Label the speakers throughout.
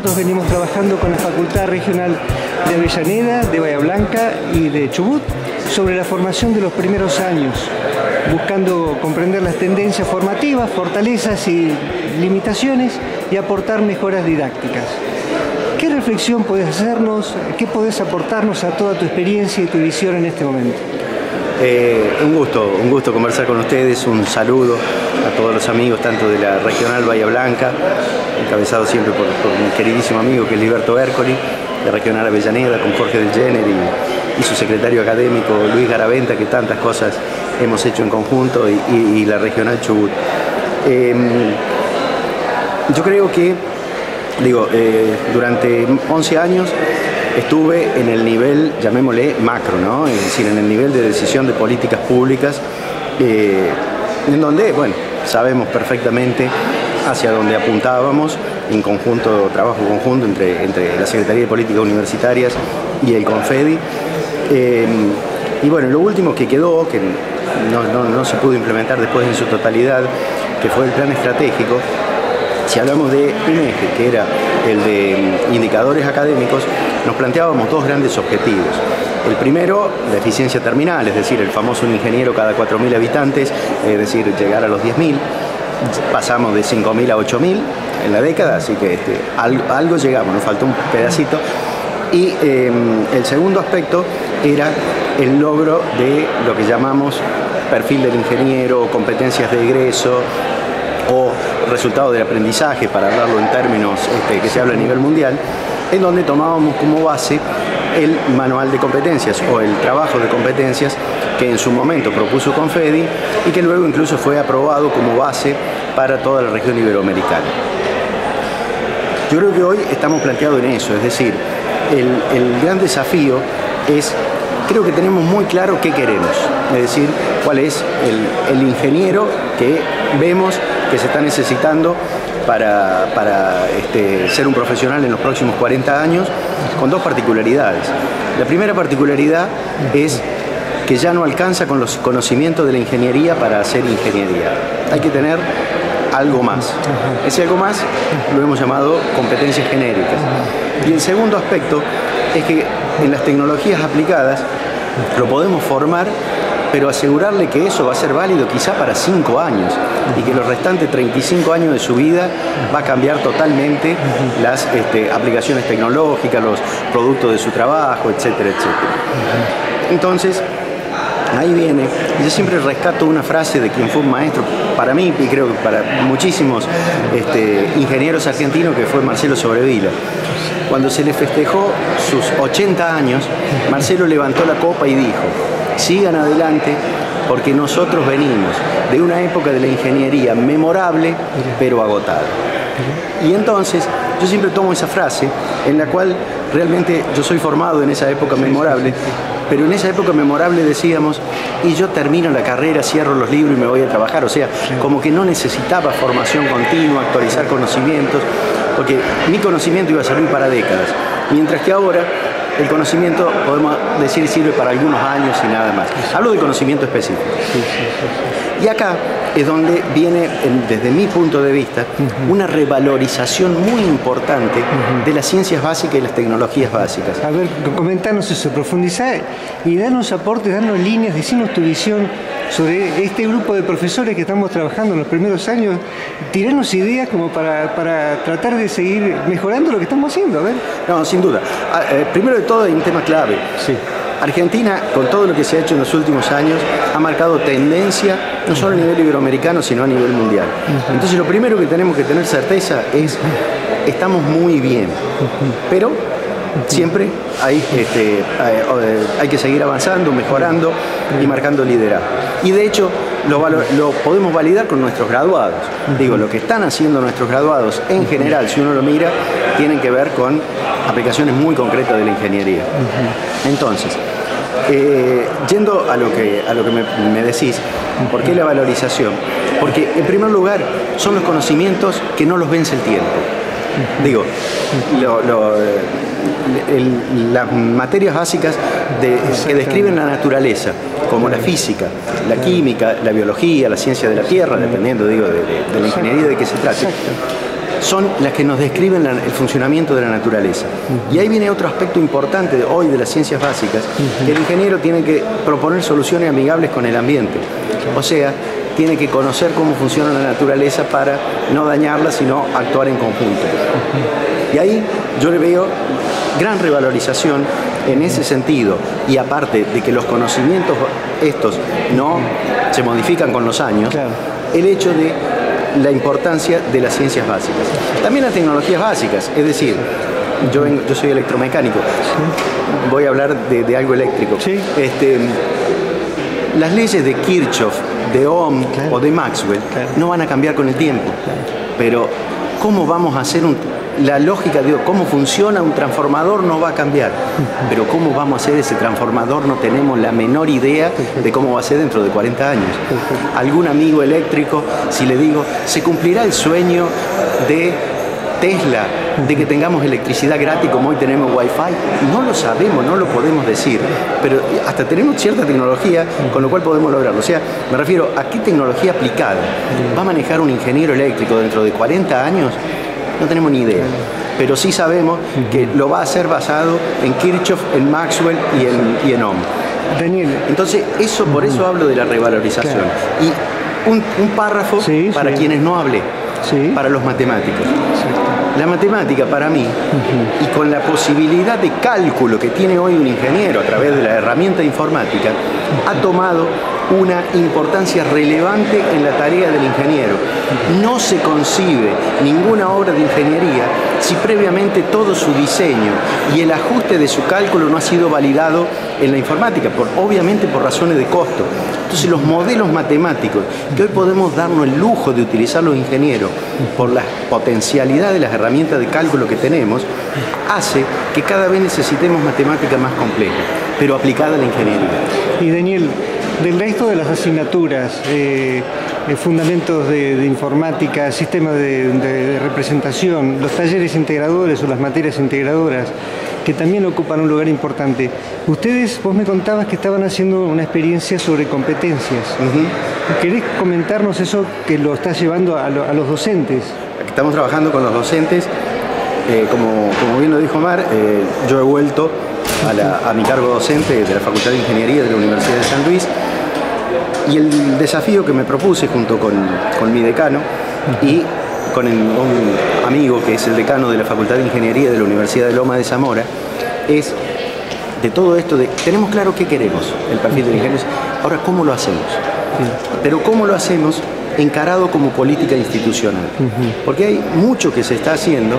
Speaker 1: nosotros venimos trabajando con la Facultad Regional de Avellaneda, de Bahía Blanca y de Chubut sobre la formación de los primeros años, buscando comprender las tendencias formativas, fortalezas y limitaciones y aportar mejoras didácticas. ¿Qué reflexión puedes hacernos, qué podés aportarnos a toda tu experiencia y tu visión en este momento?
Speaker 2: Un gusto conversar con ustedes, un saludo a todos los amigos, tanto de la Regional Bahía Blanca, encabezado siempre por mi queridísimo amigo que es Liberto Ercoli, de Regional Avellaneda, con Jorge Del Jenner y su secretario académico Luis Garaventa, que tantas cosas hemos hecho en conjunto, y la Regional Chubut. Yo creo que, durante 11 años estuve en el nivel, llamémosle macro, ¿no? Es decir, en el nivel de decisión de políticas públicas, en donde, bueno, sabemos perfectamente hacia dónde apuntábamos, en conjunto, trabajo conjunto entre la Secretaría de Políticas Universitarias y el Confedi. Y bueno, lo último que quedó, que no se pudo implementar después en su totalidad, que fue el plan estratégico. Si hablamos de un eje, que era el de indicadores académicos, nos planteábamos dos grandes objetivos. El primero, la eficiencia terminal, es decir, el famoso un ingeniero cada 4.000 habitantes, es decir, llegar a los 10.000. Pasamos de 5.000 a 8.000 en la década, así que algo llegamos, nos faltó un pedacito. Y el segundo aspecto era el logro de lo que llamamos perfil del ingeniero, competencias de egreso o resultado del aprendizaje, para hablarlo en términos que se habla a nivel mundial, en donde tomábamos como base el manual de competencias o el trabajo de competencias que en su momento propuso Confedi y que luego incluso fue aprobado como base para toda la región iberoamericana. Yo creo que hoy estamos planteados en eso, es decir, el gran desafío es, creo que tenemos muy claro qué queremos, es decir, cuál es el ingeniero que vemos que se está necesitando para ser un profesional en los próximos 40 años, con dos particularidades. La primera particularidad es que ya no alcanza con los conocimientos de la ingeniería para hacer ingeniería. Hay que tener algo más. Ese algo más lo hemos llamado competencias genéricas. Y el segundo aspecto es que en las tecnologías aplicadas lo podemos formar, pero asegurarle que eso va a ser válido quizá para 5 años y que los restantes 35 años de su vida va a cambiar totalmente las aplicaciones tecnológicas, los productos de su trabajo, etcétera, etcétera. Entonces, ahí viene, yo siempre rescato una frase de quien fue un maestro, para mí y creo que para muchísimos ingenieros argentinos, que fue Marcelo Sobrevila. Cuando se le festejó sus 80 años, Marcelo levantó la copa y dijo: sigan adelante, porque nosotros venimos de una época de la ingeniería memorable, pero agotada. Y entonces, yo siempre tomo esa frase, en la cual realmente yo soy formado en esa época memorable, pero en esa época memorable decíamos, y yo termino la carrera, cierro los libros y me voy a trabajar. O sea, como que no necesitaba formación continua, actualizar conocimientos, porque mi conocimiento iba a servir para décadas. Mientras que ahora el conocimiento, podemos decir, sirve para algunos años y nada más. Hablo de conocimiento específico. Y acá es donde viene, desde mi punto de vista, una revalorización muy importante de las ciencias básicas y las tecnologías básicas.
Speaker 1: A ver, comentanos eso, profundizar y darnos aportes, darnos líneas, decirnos tu visión sobre este grupo de profesores que estamos trabajando en los primeros años, tirarnos ideas como para tratar de seguir mejorando lo que estamos haciendo, a ver.
Speaker 2: No, sin duda. Primero de todo hay un tema clave.
Speaker 1: Sí.
Speaker 2: Argentina, con todo lo que se ha hecho en los últimos años, ha marcado tendencia, no solo a nivel iberoamericano, sino a nivel mundial. Entonces, lo primero que tenemos que tener certeza es, estamos muy bien, pero siempre hay que seguir avanzando, mejorando y marcando liderazgo. Y de hecho, lo podemos validar con nuestros graduados. Digo, lo que están haciendo nuestros graduados, en general, si uno lo mira, tienen que ver con aplicaciones muy concretas de la ingeniería. Entonces, yendo a lo que me decís, ¿por qué la valorización? Porque, en primer lugar, son los conocimientos que no los vence el tiempo. Digo, las materias básicas que describen la naturaleza, como la física, la química, la biología, la ciencia de la tierra, dependiendo, digo, de la ingeniería de qué se trate, son las que nos describen el funcionamiento de la naturaleza. Y ahí viene otro aspecto importante hoy de las ciencias básicas, que el ingeniero tiene que proponer soluciones amigables con el ambiente. O sea, tiene que conocer cómo funciona la naturaleza para no dañarla, sino actuar en conjunto. Y ahí yo le veo gran revalorización en ese sentido, y aparte de que los conocimientos estos no se modifican con los años, claro, el hecho de la importancia de las ciencias básicas. También las tecnologías básicas, es decir, yo soy electromecánico, sí, voy a hablar de algo eléctrico. Sí. Las leyes de Kirchhoff, de Ohm, claro, o de Maxwell, claro, no van a cambiar con el tiempo, claro, pero ¿cómo vamos a hacer la lógica de cómo funciona un transformador no va a cambiar? Pero ¿cómo vamos a hacer ese transformador? No tenemos la menor idea de cómo va a ser dentro de 40 años. Algún amigo eléctrico, si le digo, ¿se cumplirá el sueño de Tesla de que tengamos electricidad gratis como hoy tenemos Wi-Fi? No lo sabemos, no lo podemos decir, pero hasta tenemos cierta tecnología con lo cual podemos lograrlo. O sea, me refiero a qué tecnología aplicada va a manejar un ingeniero eléctrico dentro de 40 años. No tenemos ni idea, pero sí sabemos que lo va a hacer basado en Kirchhoff, en Maxwell y en Ohm.
Speaker 1: Daniel.
Speaker 2: Entonces, por eso hablo de la revalorización. Claro. Y un párrafo para quienes no hablé, para los matemáticos. La matemática para mí, y con la posibilidad de cálculo que tiene hoy un ingeniero a través de la herramienta informática, ha tomado una importancia relevante en la tarea del ingeniero. No se concibe ninguna obra de ingeniería si previamente todo su diseño y el ajuste de su cálculo no ha sido validado en la informática, obviamente por razones de costo. Entonces los modelos matemáticos que hoy podemos darnos el lujo de utilizar los ingenieros por la potencialidad de las herramientas de cálculo que tenemos, hace que cada vez necesitemos matemática más compleja, pero aplicada a la ingeniería.
Speaker 1: Y Daniel, del resto de las asignaturas, fundamentos de informática, sistemas de representación, los talleres integradores o las materias integradoras, que también ocupan un lugar importante. Vos me contabas que estaban haciendo una experiencia sobre competencias. ¿Querés comentarnos eso que lo estás llevando a los docentes?
Speaker 2: Estamos trabajando con los docentes. Como bien lo dijo Omar, yo he vuelto a mi cargo docente de la Facultad de Ingeniería de la Universidad de San Luis, y el desafío que me propuse junto con mi decano y con un amigo que es el decano de la Facultad de Ingeniería de la Universidad de Loma de Zamora, es de todo esto tenemos claro qué queremos, el perfil del ingeniero, ahora ¿cómo lo hacemos? Pero ¿cómo lo hacemos? Encarado como política institucional, porque hay mucho que se está haciendo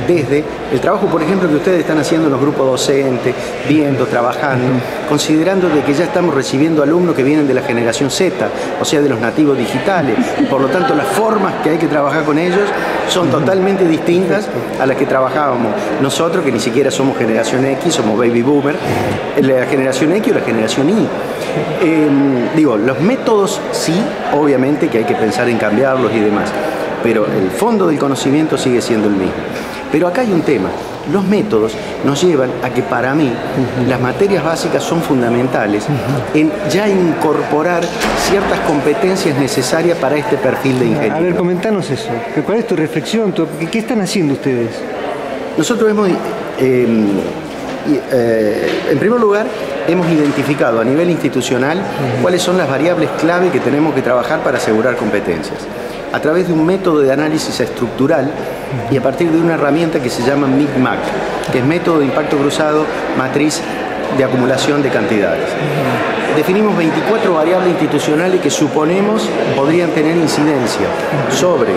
Speaker 2: desde el trabajo, por ejemplo, que ustedes están haciendo en los grupos docentes, viendo, trabajando, considerando de que ya estamos recibiendo alumnos que vienen de la generación Z, o sea, de los nativos digitales, y por lo tanto las formas que hay que trabajar con ellos son totalmente distintas a las que trabajábamos nosotros, que ni siquiera somos generación X, somos baby boomer, la generación X o la generación Y. Los métodos sí, obviamente que hay que pensar en cambiarlos y demás, pero el fondo del conocimiento sigue siendo el mismo. Pero acá hay un tema, los métodos nos llevan a que para mí las materias básicas son fundamentales en ya incorporar ciertas competencias necesarias para este perfil de ingeniero.
Speaker 1: A ver, comentanos eso, ¿cuál es tu reflexión? ¿Qué están haciendo ustedes?
Speaker 2: Nosotros hemos, en primer lugar, hemos identificado a nivel institucional cuáles son las variables clave que tenemos que trabajar para asegurar competencias, a través de un método de análisis estructural y a partir de una herramienta que se llama MICMAC, que es método de impacto cruzado, matriz de acumulación de cantidades. Definimos 24 variables institucionales que suponemos podrían tener incidencia sobre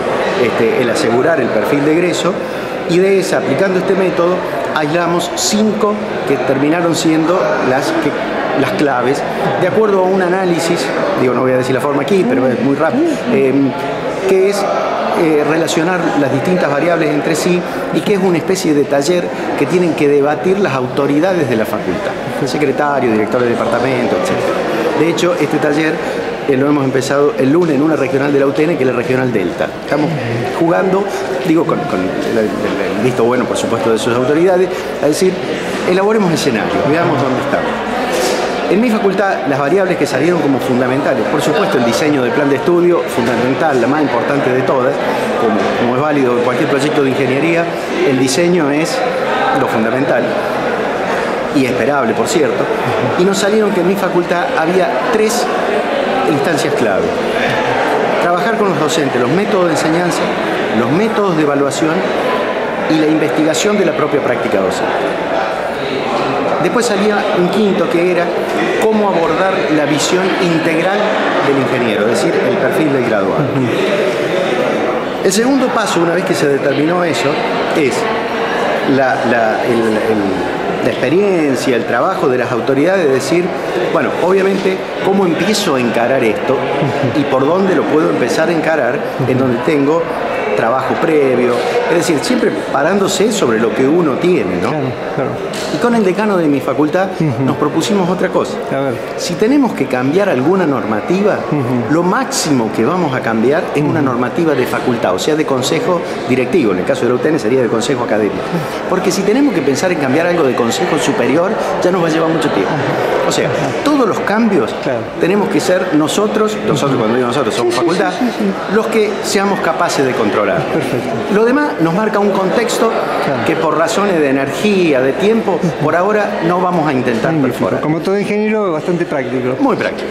Speaker 2: el asegurar el perfil de egreso, y de esa, aplicando este método, aislamos 5 que terminaron siendo las claves, de acuerdo a un análisis, no voy a decir la forma aquí, pero es muy rápido, que es relacionar las distintas variables entre sí, y que es una especie de taller que tienen que debatir las autoridades de la facultad, el secretario, director de departamento, etc. De hecho, este taller lo hemos empezado el lunes en una regional de la UTN, que es la regional Delta. Estamos jugando, con el visto bueno, por supuesto, de sus autoridades, a decir, elaboremos escenarios, veamos dónde estamos. En mi facultad, las variables que salieron como fundamentales, por supuesto el diseño del plan de estudio, fundamental, la más importante de todas, como es válido en cualquier proyecto de ingeniería, el diseño es lo fundamental y esperable, por cierto, y nos salieron que en mi facultad había 3 instancias clave. Trabajar con los docentes, los métodos de enseñanza, los métodos de evaluación y la investigación de la propia práctica docente. Después salía un quinto que era cómo abordar la visión integral del ingeniero, es decir, el perfil del graduado. El segundo paso, una vez que se determinó eso, es la experiencia, el trabajo de las autoridades, de decir, bueno, obviamente, ¿cómo empiezo a encarar esto? Y por dónde lo puedo empezar a encarar, en donde tengo trabajo previo, es decir, siempre parándose sobre lo que uno tiene, ¿no?
Speaker 1: Claro, claro.
Speaker 2: Y con el decano de mi facultad nos propusimos otra cosa.
Speaker 1: A ver.
Speaker 2: Si tenemos que cambiar alguna normativa, lo máximo que vamos a cambiar es una normativa de facultad, o sea, de consejo directivo. En el caso de la UTN sería de consejo académico. Porque si tenemos que pensar en cambiar algo de consejo superior, ya nos va a llevar mucho tiempo. O sea, todos los cambios tenemos que ser nosotros cuando digo nosotros, somos facultad, los que seamos capaces de controlar.
Speaker 1: Perfecto.
Speaker 2: Lo demás nos marca un contexto que por razones de energía, de tiempo, por ahora no vamos a intentar perforar.
Speaker 1: Como todo ingeniero, bastante práctico.
Speaker 2: Muy práctico.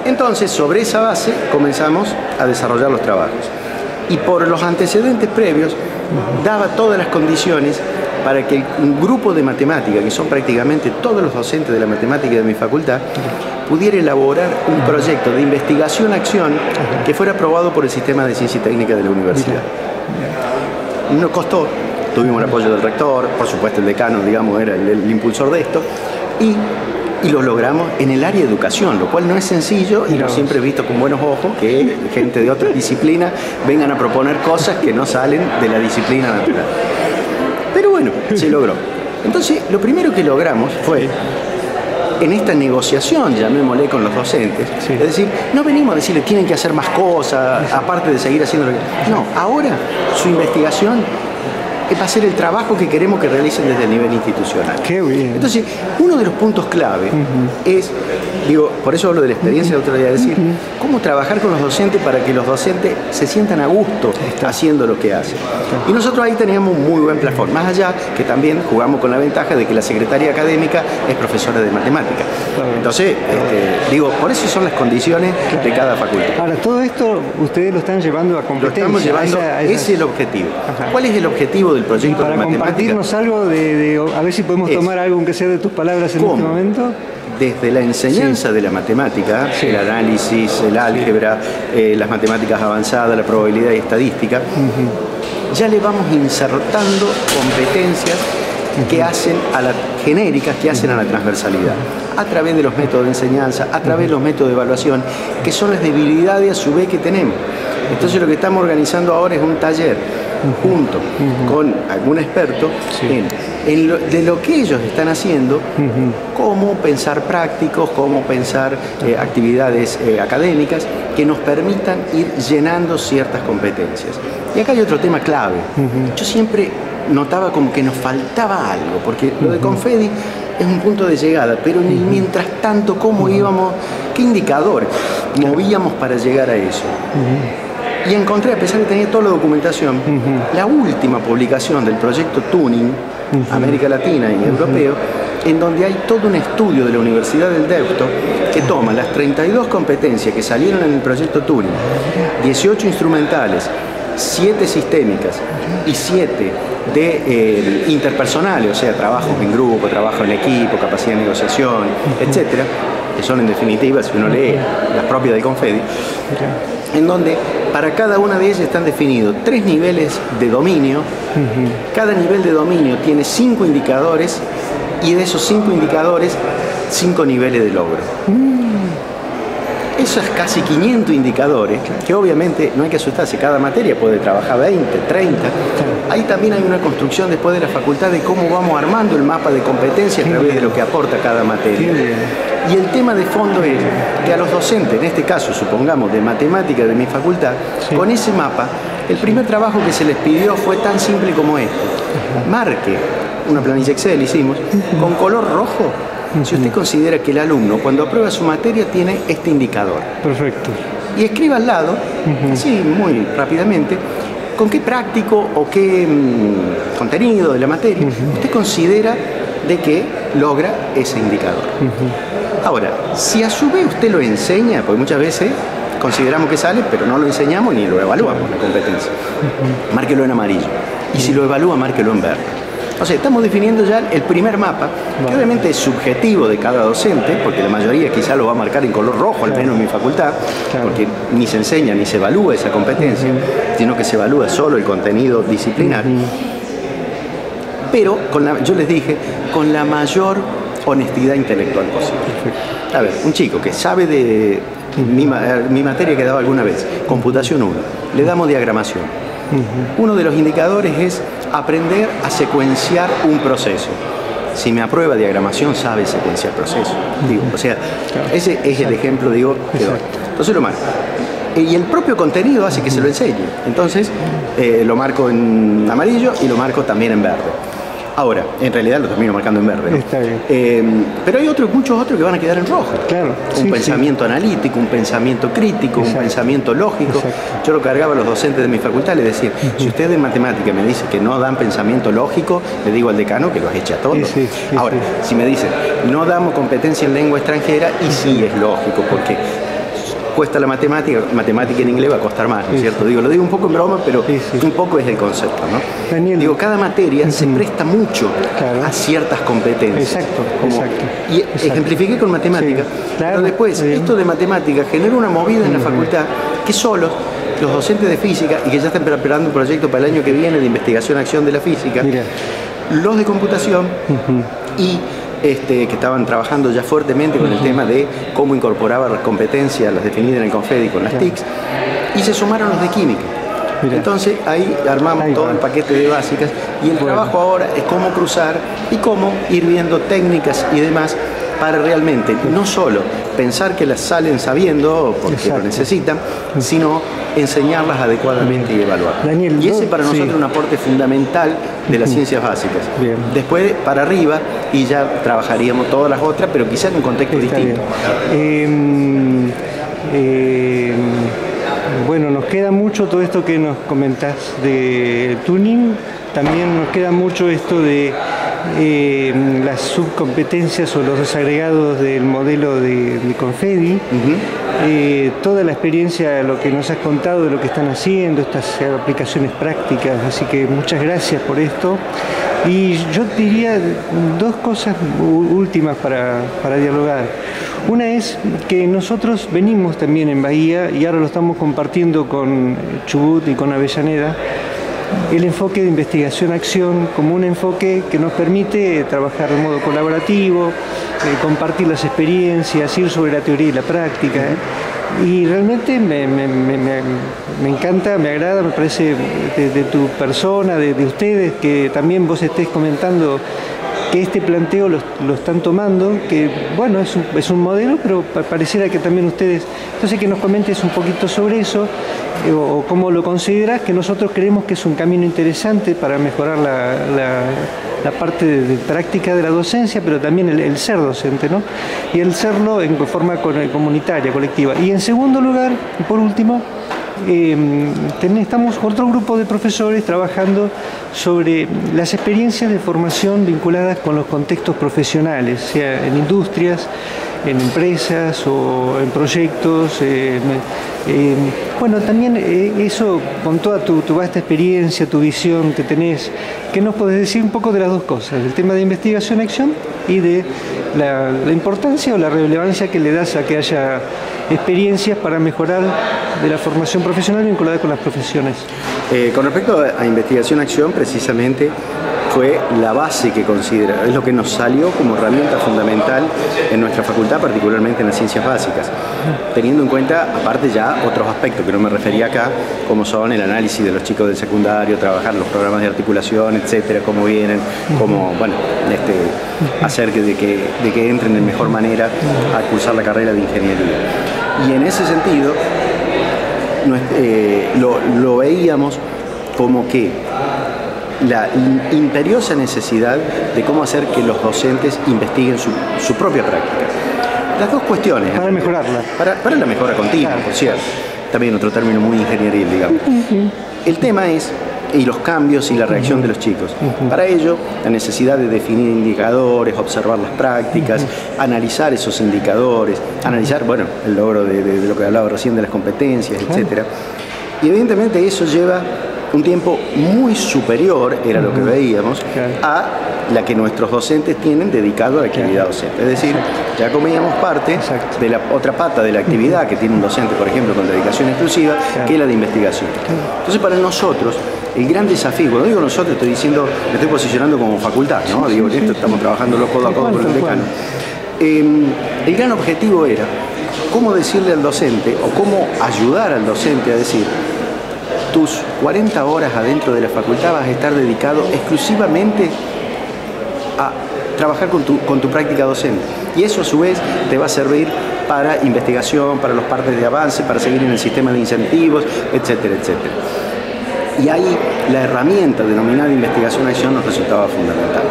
Speaker 2: Entonces, sobre esa base comenzamos a desarrollar los trabajos. Y por los antecedentes previos, daba todas las condiciones para que un grupo de matemática, que son prácticamente todos los docentes de la matemática de mi facultad, pudiera elaborar un proyecto de investigación-acción que fuera aprobado por el sistema de ciencia y técnica de la universidad. Nos costó, tuvimos el apoyo del rector, por supuesto el decano, digamos, era el impulsor de esto, y lo logramos en el área de educación, lo cual no es sencillo y no siempre he visto con buenos ojos que gente de otras disciplinas vengan a proponer cosas que no salen de la disciplina natural. Pero bueno, se logró. Entonces, lo primero que logramos fue, en esta negociación, llamémosle, con los docentes, es decir, no venimos a decirles tienen que hacer más cosas, aparte de seguir haciendo lo que... No, ahora su investigación va a ser el trabajo que queremos que realicen desde el nivel institucional.
Speaker 1: Qué bien.
Speaker 2: Entonces, uno de los puntos clave es, digo, por eso hablo de la experiencia de la autoridad, es decir, cómo trabajar con los docentes para que los docentes se sientan a gusto haciendo lo que hacen. Y nosotros ahí teníamos un muy buen plafón, más allá que también jugamos con la ventaja de que la secretaria académica es profesora de matemática. Entonces, digo, por eso son las condiciones de cada facultad.
Speaker 1: Ahora, todo esto ustedes lo están llevando a competencia.
Speaker 2: Lo estamos llevando, ese es el objetivo. ¿Cuál es el objetivo del proyecto de matemática?
Speaker 1: Para compartirnos algo a ver si podemos tomar algo, aunque sea de tus palabras en este momento.
Speaker 2: Desde la enseñanza de la matemática, el análisis, el álgebra, las matemáticas avanzadas, la probabilidad y estadística, ya le vamos insertando competencias que hacen a las genéricas, que hacen a la transversalidad, a través de los métodos de enseñanza, a través de los métodos de evaluación, que son las debilidades a su vez que tenemos. Entonces lo que estamos organizando ahora es un taller junto con algún experto de lo que ellos están haciendo, cómo pensar prácticos, cómo pensar actividades académicas que nos permitan ir llenando ciertas competencias. Y acá hay otro tema clave. Yo siempre notaba como que nos faltaba algo, porque lo de Confedi es un punto de llegada, pero en el mientras tanto, ¿cómo íbamos? ¿Qué indicadores movíamos para llegar a eso? Y encontré, a pesar de tener toda la documentación, la última publicación del proyecto Tuning, América Latina y Europeo, en donde hay todo un estudio de la Universidad del Deusto que toma las 32 competencias que salieron en el proyecto Turing, 18 instrumentales, 7 sistémicas y 7 de interpersonales, o sea, trabajos en grupo, trabajo en equipo, capacidad de negociación, etcétera, que son en definitiva, si uno lee las propias del Confedi, en donde para cada una de ellas están definidos 3 niveles de dominio. Cada nivel de dominio tiene 5 indicadores y de esos 5 indicadores, 5 niveles de logro. Esos casi 500 indicadores, que obviamente no hay que asustarse, cada materia puede trabajar 20, 30. Ahí también hay una construcción después de la facultad de cómo vamos armando el mapa de competencias a través de lo que aporta cada materia. Y el tema de fondo es que a los docentes, en este caso, supongamos, de matemática de mi facultad, con ese mapa, el primer trabajo que se les pidió fue tan simple como este. Marque una planilla Excel, hicimos, con color rojo, si usted considera que el alumno cuando aprueba su materia tiene este indicador.
Speaker 1: Perfecto.
Speaker 2: Y escriba al lado, así muy rápidamente, con qué práctico o qué contenido de la materia usted considera de que logra ese indicador. Ahora, si a su vez usted lo enseña, porque muchas veces consideramos que sale, pero no lo enseñamos ni lo evaluamos la competencia, márquelo en amarillo. Y si lo evalúa, márquelo en verde. O sea, estamos definiendo ya el primer mapa, que obviamente es subjetivo de cada docente, porque la mayoría quizá lo va a marcar en color rojo, al menos en mi facultad, porque ni se enseña ni se evalúa esa competencia, sino que se evalúa solo el contenido disciplinar. Pero, yo les dije, con la mayor honestidad intelectual posible. A ver, un chico que sabe de mi materia que he dado alguna vez, computación 1, le damos diagramación. Uno de los indicadores es aprender a secuenciar un proceso. Si me aprueba diagramación, sabe secuenciar procesos. O sea, ese es el ejemplo, que doy. Entonces lo marco. Y el propio contenido hace que se lo enseñe. Entonces, lo marco en amarillo y lo marco también en verde. Ahora, en realidad lo termino marcando en verde, ¿no?
Speaker 1: Está bien.
Speaker 2: Pero hay muchos otros que van a quedar en rojo.
Speaker 1: Claro.
Speaker 2: Un pensamiento analítico, un pensamiento crítico, un pensamiento lógico. Yo lo cargaba a los docentes de mi facultad, les decía, si usted en matemática me dice que no dan pensamiento lógico, le digo al decano que los eche a todos. Ahora, si me dicen, no damos competencia en lengua extranjera, y sí es lógico, porque cuesta la matemática en inglés va a costar más, ¿no es cierto? Lo digo un poco en broma, pero un poco es el concepto, ¿no?
Speaker 1: Daniel,
Speaker 2: cada materia se presta mucho a ciertas competencias. Y ejemplifiqué con matemática, pero después esto de matemática genera una movida en la facultad que solo los docentes de física, y que ya están preparando un proyecto para el año que viene de investigación-acción de la física, los de computación y que estaban trabajando ya fuertemente con el tema de cómo incorporaba las competencias, las definidas en el CONFEDI con las TICs, y se sumaron los de química. Entonces ahí armamos todo el paquete de básicas, y el trabajo ahora es cómo cruzar y cómo ir viendo técnicas y demás para realmente no solo pensar que las salen sabiendo porque lo necesitan, sino enseñarlas adecuadamente y evaluarlas.
Speaker 1: Daniel,
Speaker 2: y ese para nosotros es un aporte fundamental de las ciencias básicas. Después para arriba y ya trabajaríamos todas las otras, pero quizás en un contexto distinto.
Speaker 1: Bueno, nos queda mucho todo esto que nos comentás de tuning, también nos queda mucho esto de las subcompetencias o los desagregados del modelo de CONFEDI, toda la experiencia, lo que nos has contado de lo que están haciendo, estas aplicaciones prácticas, así que muchas gracias por esto. Y yo diría dos cosas últimas para dialogar. Una es que nosotros venimos también en Bahía, y ahora lo estamos compartiendo con Chubut y con Avellaneda, el enfoque de investigación-acción como un enfoque que nos permite trabajar de modo colaborativo, compartir las experiencias, ir sobre la teoría y la práctica. Y realmente me encanta, me agrada, me parece de tu persona, de ustedes, que también vos estés comentando que este planteo lo están tomando, que bueno, es un modelo, pero pareciera que también ustedes, entonces que nos comentes un poquito sobre eso, o cómo lo consideras, que nosotros creemos que es un camino interesante para mejorar la parte de práctica de la docencia, pero también el ser docente, ¿no? Y el serlo en forma comunitaria, colectiva. Y en segundo lugar, y por último, estamos con otro grupo de profesores trabajando sobre las experiencias de formación vinculadas con los contextos profesionales, sea en industrias, en empresas o en proyectos. Bueno, también eso, con toda tu vasta experiencia, tu visión que tenés, ¿qué nos podés decir un poco de las dos cosas? El tema de investigación-acción y de la importancia o la relevancia que le das a que haya experiencias para mejorar de la formación profesional vinculada con las profesiones.
Speaker 2: Con respecto a investigación-acción, precisamente fue la base que considera, es lo que nos salió como herramienta fundamental en nuestra facultad, particularmente en las ciencias básicas, teniendo en cuenta, aparte ya, otros aspectos que no me refería acá, como son el análisis de los chicos del secundario, trabajar los programas de articulación, etcétera, cómo vienen, cómo, bueno, hacer de que entren de mejor manera a cursar la carrera de ingeniería. Y en ese sentido, lo veíamos como que la imperiosa necesidad de cómo hacer que los docentes investiguen su propia práctica. Las dos cuestiones.
Speaker 1: Para mejorarla.
Speaker 2: Para la mejora continua, claro, por cierto. También otro término muy ingenieril, digamos. El tema es y los cambios y la reacción de los chicos. Para ello, la necesidad de definir indicadores, observar las prácticas, analizar esos indicadores, analizar, bueno, el logro de lo que hablaba recién de las competencias, etcétera. Y evidentemente eso lleva un tiempo muy superior, era lo que veíamos, a la que nuestros docentes tienen dedicado a la actividad docente. Es decir, ya comíamos parte de la otra pata de la actividad que tiene un docente, por ejemplo, con dedicación exclusiva, que es la de investigación. Entonces, para nosotros, el gran desafío, cuando digo nosotros, estoy diciendo, me estoy posicionando como facultad, ¿no? Digo, esto estamos trabajando codo a codo con el decano. El gran objetivo era cómo decirle al docente o cómo ayudar al docente a decir: tus 40 horas adentro de la facultad vas a estar dedicado exclusivamente a trabajar con tu práctica docente. Y eso a su vez te va a servir para investigación, para los partes de avance, para seguir en el sistema de incentivos, etcétera, etcétera. Y ahí la herramienta denominada investigación-acción nos resultaba fundamental,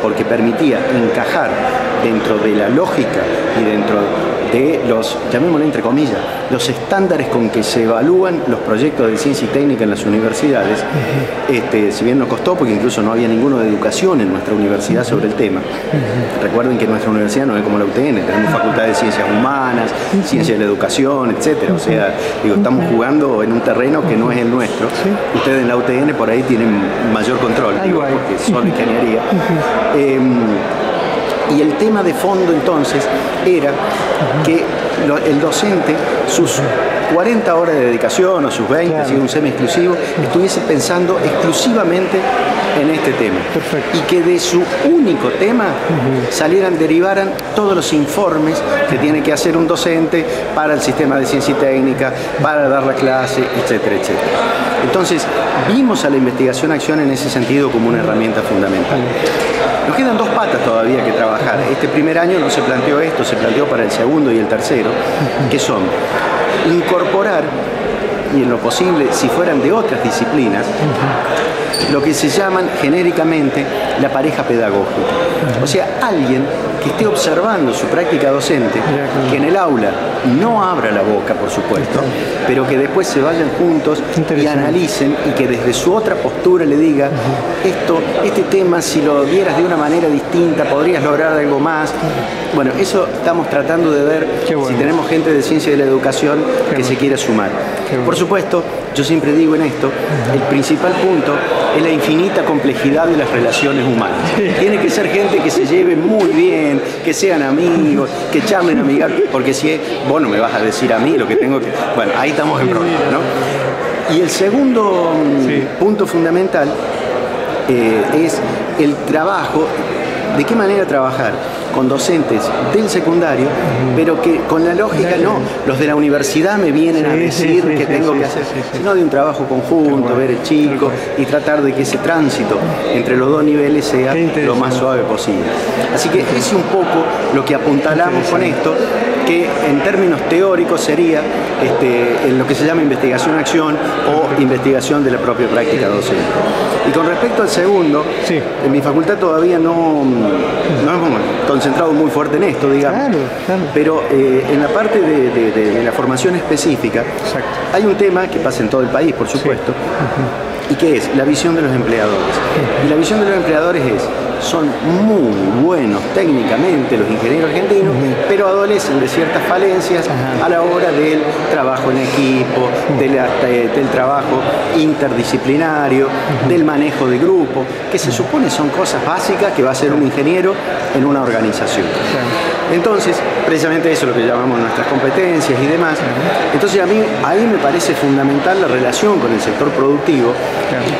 Speaker 2: porque permitía encajar dentro de la lógica y dentro de los, llamémosle entre comillas, los estándares con que se evalúan los proyectos de ciencia y técnica en las universidades. Si bien nos costó, porque incluso no había ninguno de educación en nuestra universidad sobre el tema. Recuerden que nuestra universidad no es como la UTN, tenemos facultad de ciencias humanas, ciencia de la educación, etcétera. O sea, digo, estamos jugando en un terreno que no es el nuestro. Ustedes en la UTN por ahí tienen mayor control, digo, porque son ingeniería. Y el tema de fondo entonces era que el docente, sus 40 horas de dedicación o sus 20, si un semi-exclusivo, estuviese pensando exclusivamente en este tema. Perfecto. Y que de su único tema derivaran todos los informes que tiene que hacer un docente para el sistema de ciencia y técnica, para dar la clase, etcétera, etcétera. Entonces, vimos a la investigación-acción en ese sentido como una herramienta fundamental. Nos quedan dos patas todavía que trabajar. Este primer año no se planteó esto, se planteó para el segundo y el tercero, que son incorporar, y en lo posible, si fueran de otras disciplinas, lo que se llaman genéricamente la pareja pedagógica. O sea, alguien que esté observando su práctica docente, que en el aula no abra la boca, por supuesto, pero que después se vayan juntos y analicen, y que desde su otra postura le diga: este tema, si lo vieras de una manera distinta, podrías lograr algo más. Bueno, eso estamos tratando de ver si tenemos gente de ciencia de la educación que se quiera sumar. Por supuesto, yo siempre digo en esto, el principal punto es la infinita complejidad de las relaciones humanas. Tiene que ser gente que se lleve muy bien, que sean amigos, que charlen amigablemente, porque si vos no me vas a decir a mí lo que tengo que... Bueno, ahí estamos en problema, ¿no? Y el segundo punto fundamental es el trabajo. ¿De qué manera trabajar? Con docentes del secundario, pero que con la lógica no, los de la universidad me vienen a decir que tengo que hacer, sino de un trabajo conjunto, ver el chico y tratar de que ese tránsito entre los dos niveles sea lo más suave posible. Así que es un poco lo que apuntalamos con esto, que en términos teóricos sería en lo que se llama investigación-acción o investigación de la propia práctica docente. Y con respecto al segundo, en mi facultad todavía no hemos concentrado muy fuerte en esto, digamos, pero en la parte de la formación específica hay un tema que pasa en todo el país, por supuesto, y que es la visión de los empleadores. Y la visión de los empleadores son muy buenos técnicamente los ingenieros argentinos, pero adolecen de ciertas falencias a la hora del trabajo en equipo, del trabajo interdisciplinario, del manejo de grupo, que se supone son cosas básicas que va a hacer un ingeniero en una organización. Entonces, precisamente eso es lo que llamamos nuestras competencias y demás. Entonces, a mí ahí me parece fundamental la relación con el sector productivo,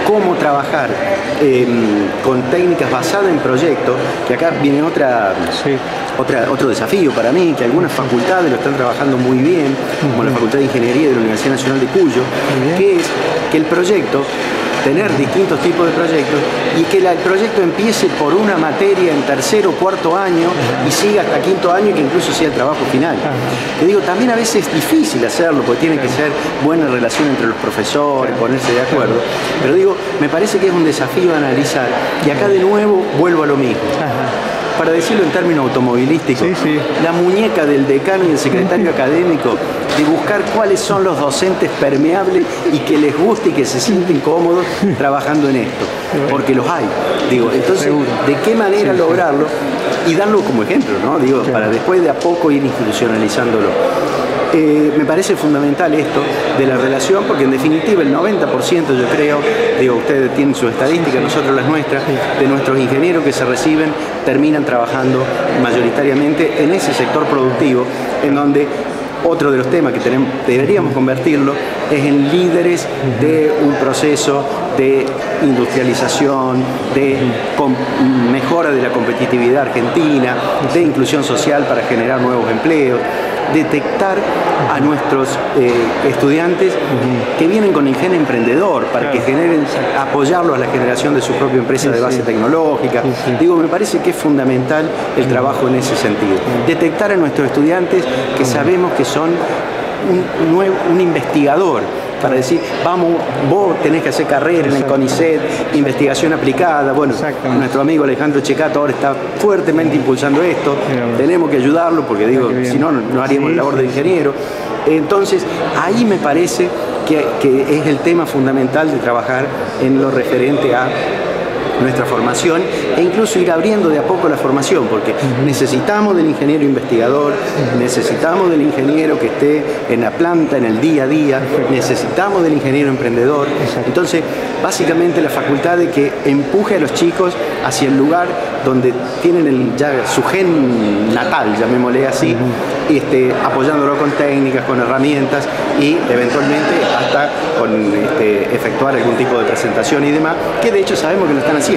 Speaker 2: cómo trabajar con técnicas basadas en proyectos, que acá viene otro desafío para mí, que algunas facultades lo están trabajando muy bien, como la Facultad de Ingeniería de la Universidad Nacional de Cuyo, que es que el proyecto tener distintos tipos de proyectos y que el proyecto empiece por una materia en tercero o cuarto año y siga hasta quinto año y que incluso sea el trabajo final. Te digo, también a veces es difícil hacerlo porque tiene que ser buena relación entre los profesores, ponerse de acuerdo, pero digo, me parece que es un desafío analizar y acá de nuevo vuelvo a lo mismo. Para decirlo en términos automovilísticos, la muñeca del decano y el secretario académico de buscar cuáles son los docentes permeables y que les guste y que se sienten cómodos trabajando en esto, porque los hay. Digo, entonces, ¿de qué manera lograrlo? Y darlo como ejemplo, ¿no? Digo, para después de a poco ir institucionalizándolo. Me parece fundamental esto de la relación, porque en definitiva el 90% yo creo, digo, ustedes tienen sus estadísticas, nosotros las nuestras, de nuestros ingenieros que se reciben, terminan trabajando mayoritariamente en ese sector productivo, en donde otro de los temas que deberíamos convertirlo es en líderes de un proceso de industrialización, de mejora de la competitividad argentina, de inclusión social para generar nuevos empleos, detectar a nuestros estudiantes que vienen con ingenio emprendedor para que generen, apoyarlos a la generación de su propia empresa de base tecnológica. Digo, me parece que es fundamental el trabajo en ese sentido. Detectar a nuestros estudiantes que sabemos que son un investigador, para decir, vamos, vos tenés que hacer carrera en el CONICET, investigación aplicada. Bueno, nuestro amigo Alejandro Checato ahora está fuertemente impulsando esto, tenemos que ayudarlo porque digo, si no, no haríamos la labor de ingeniero. Entonces, ahí me parece que es el tema fundamental de trabajar en lo referente a nuestra formación e incluso ir abriendo de a poco la formación, porque necesitamos del ingeniero investigador, necesitamos del ingeniero que esté en la planta, en el día a día, necesitamos del ingeniero emprendedor. Entonces, básicamente la facultad de que empuje a los chicos hacia el lugar donde tienen ya su gen natal, llamémosle así, apoyándolo con técnicas, con herramientas y eventualmente hasta con efectuar algún tipo de presentación y demás, que de hecho sabemos que lo están haciendo.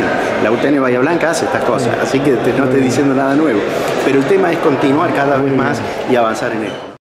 Speaker 2: La UTN Bahía Blanca hace estas cosas, así que no estoy diciendo nada nuevo, pero el tema es continuar cada vez más y avanzar en él.